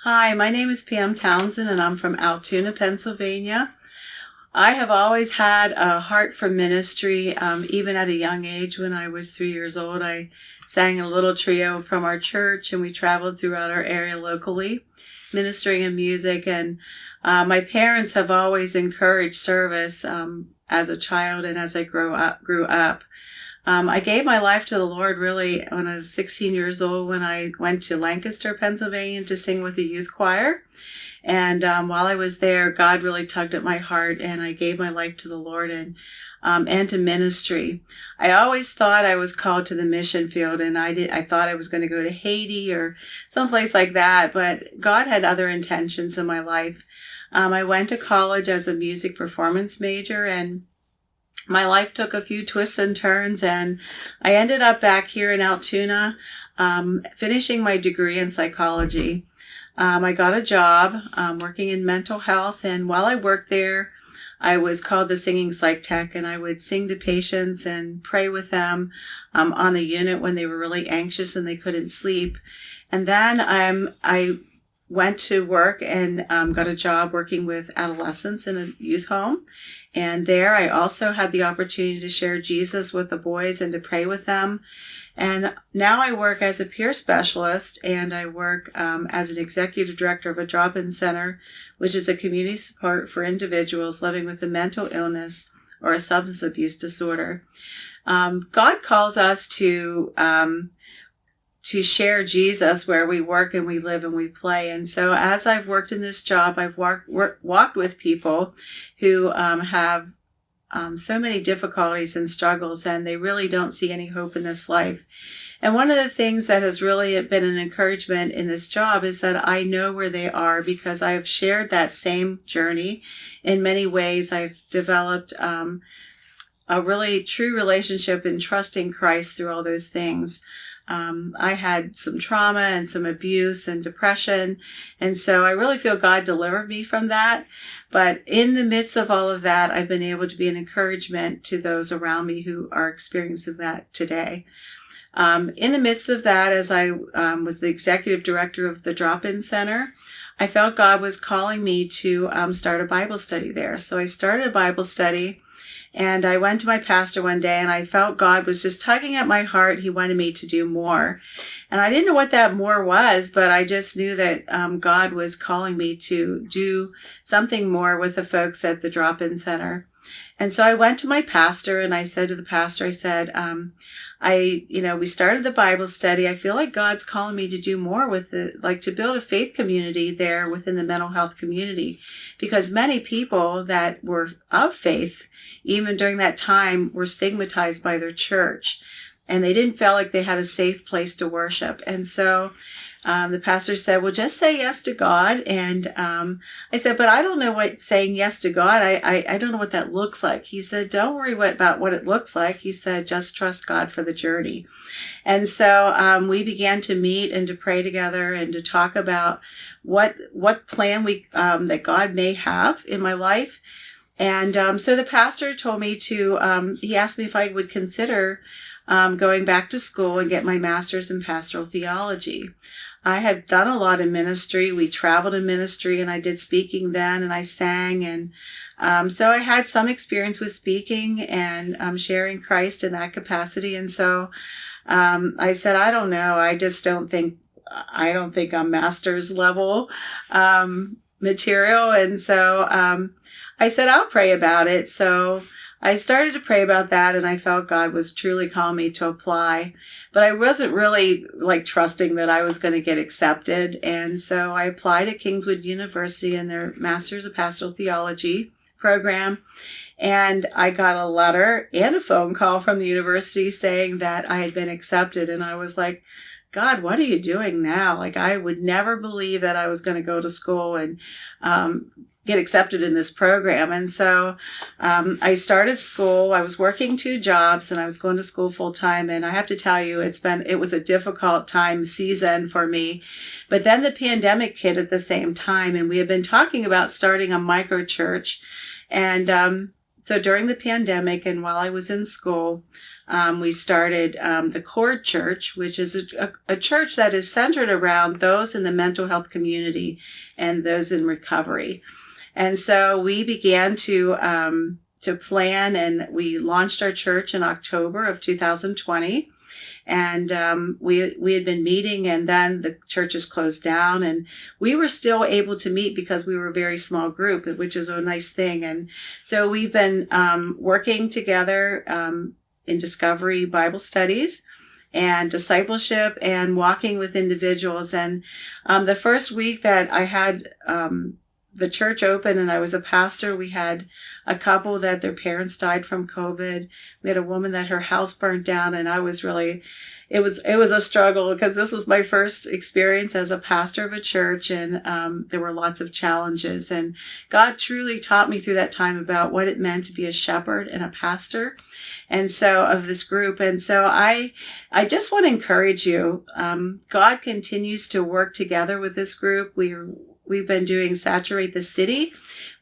Hi, my name is Pam Townsend and I'm from Altoona, Pennsylvania. I have always had a heart for ministry. Even at a young age, when I was 3 years old, I sang a little trio from our church and we traveled throughout our area locally, ministering in music. And my parents have always encouraged service as a child and as I grew up. I gave my life to the Lord really when I was 16 years old when I went to Lancaster, Pennsylvania to sing with the youth choir. And while I was there, God really tugged at my heart and I gave my life to the Lord and to ministry. I always thought I was called to the mission field and I thought I was going to go to Haiti or someplace like that, but God had other intentions in my life. I went to college as a music performance major and my life took a few twists and turns, and I ended up back here in Altoona, finishing my degree in psychology. I got a job working in mental health, and while I worked there, I was called the singing psych tech, and I would sing to patients and pray with them on the unit when they were really anxious and they couldn't sleep. And then I went to work and got a job working with adolescents in a youth home. And there I also had the opportunity to share Jesus with the boys and to pray with them. And now I work as a peer specialist and I work as an executive director of a drop-in center, which is a community support for individuals living with a mental illness or a substance abuse disorder. God calls us to share Jesus where we work and we live and we play. And so as I've worked in this job, I've walked with people who have so many difficulties and struggles, and they really don't see any hope in this life. And one of the things that has really been an encouragement in this job is that I know where they are because I have shared that same journey. In many ways, I've developed a really true relationship and trust in Christ through all those things. I had some trauma and some abuse and depression, and so I really feel God delivered me from that. But in the midst of all of that, I've been able to be an encouragement to those around me who are experiencing that today. In the midst of that, as I was the executive director of the drop-in center, I felt God was calling me to start a Bible study there. So I started a Bible study. And I went to my pastor one day and I felt God was just tugging at my heart. He wanted me to do more. And I didn't know what that more was, but I just knew that God was calling me to do something more with the folks at the drop-in center. And so I went to my pastor and I said to the pastor, I said, we started the Bible study. I feel like God's calling me to do more with to build a faith community there within the mental health community, because many people that were of faith, even during that time, were stigmatized by their church and they didn't feel like they had a safe place to worship. And so the pastor said, well, just say yes to God. And I said, but I don't know what saying yes to God. I don't know what that looks like. He said, don't worry about what it looks like. He said, just trust God for the journey. And so we began to meet and to pray together and to talk about what plan that God may have in my life. And so the pastor told me he asked me if I would consider going back to school and get my master's in pastoral theology. I had done a lot in ministry. We traveled in ministry and I did speaking then and I sang. And so I had some experience with speaking and sharing Christ in that capacity. And so I said, I don't know. I don't think I'm master's level material. And so I said, I'll pray about it. So I started to pray about that and I felt God was truly calling me to apply, but I wasn't really trusting that I was going to get accepted. And so I applied at Kingswood University in their Master's of Pastoral Theology program. And I got a letter and a phone call from the university saying that I had been accepted. And I was like, God, what are you doing now? I would never believe that I was going to go to school and get accepted in this program. And so I started school. I was working 2 jobs and I was going to school full time. And I have to tell you, it was a difficult season for me. But then the pandemic hit at the same time. And we had been talking about starting a micro church. And so during the pandemic and while I was in school, we started the Cord Church, which is a church that is centered around those in the mental health community and those in recovery. And so we began to plan, and we launched our church in October of 2020. And we had been meeting, and then the churches closed down, and we were still able to meet because we were a very small group, which is a nice thing. And so we've been working together in discovery Bible studies and discipleship and walking with individuals. And the first week that I had the church open and I was a pastor, we had a couple that their parents died from COVID. We had a woman that her house burned down, and I was really, it was a struggle because this was my first experience as a pastor of a church, and there were lots of challenges. And God truly taught me through that time about what it meant to be a shepherd and a pastor, and so of this group. And so I just want to encourage you. God continues to work together with this group. We've been doing Saturate the City.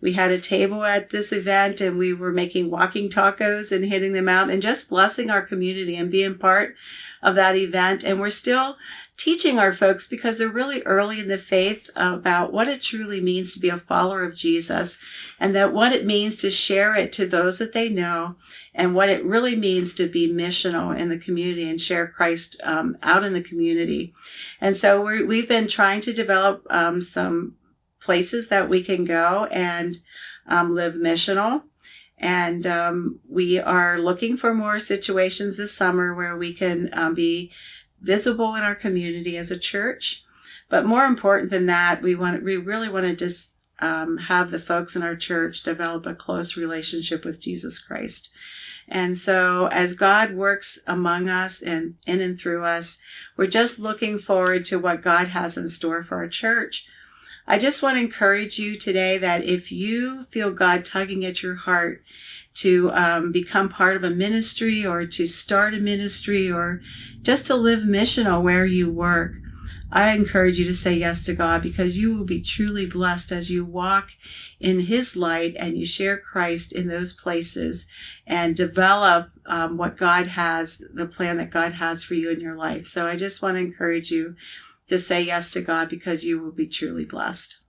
We had a table at this event, and we were making walking tacos and hitting them out and just blessing our community and being part of that event. And we're still teaching our folks, because they're really early in the faith, about what it truly means to be a follower of Jesus, and that what it means to share it to those that they know, and what it really means to be missional in the community and share Christ out in the community. And so we've been trying to develop some places that we can go and live missional. And we are looking for more situations this summer where we can be visible in our community as a church. But more important than that, we really want to just have the folks in our church develop a close relationship with Jesus Christ. And so as God works among us and in and through us, we're just looking forward to what God has in store for our church. I just want to encourage you today that if you feel God tugging at your heart to become part of a ministry, or to start a ministry, or just to live missional where you work, I encourage you to say yes to God, because you will be truly blessed as you walk in His light and you share Christ in those places and develop what God has, the plan that God has for you in your life. So I just want to encourage you to say yes to God, because you will be truly blessed.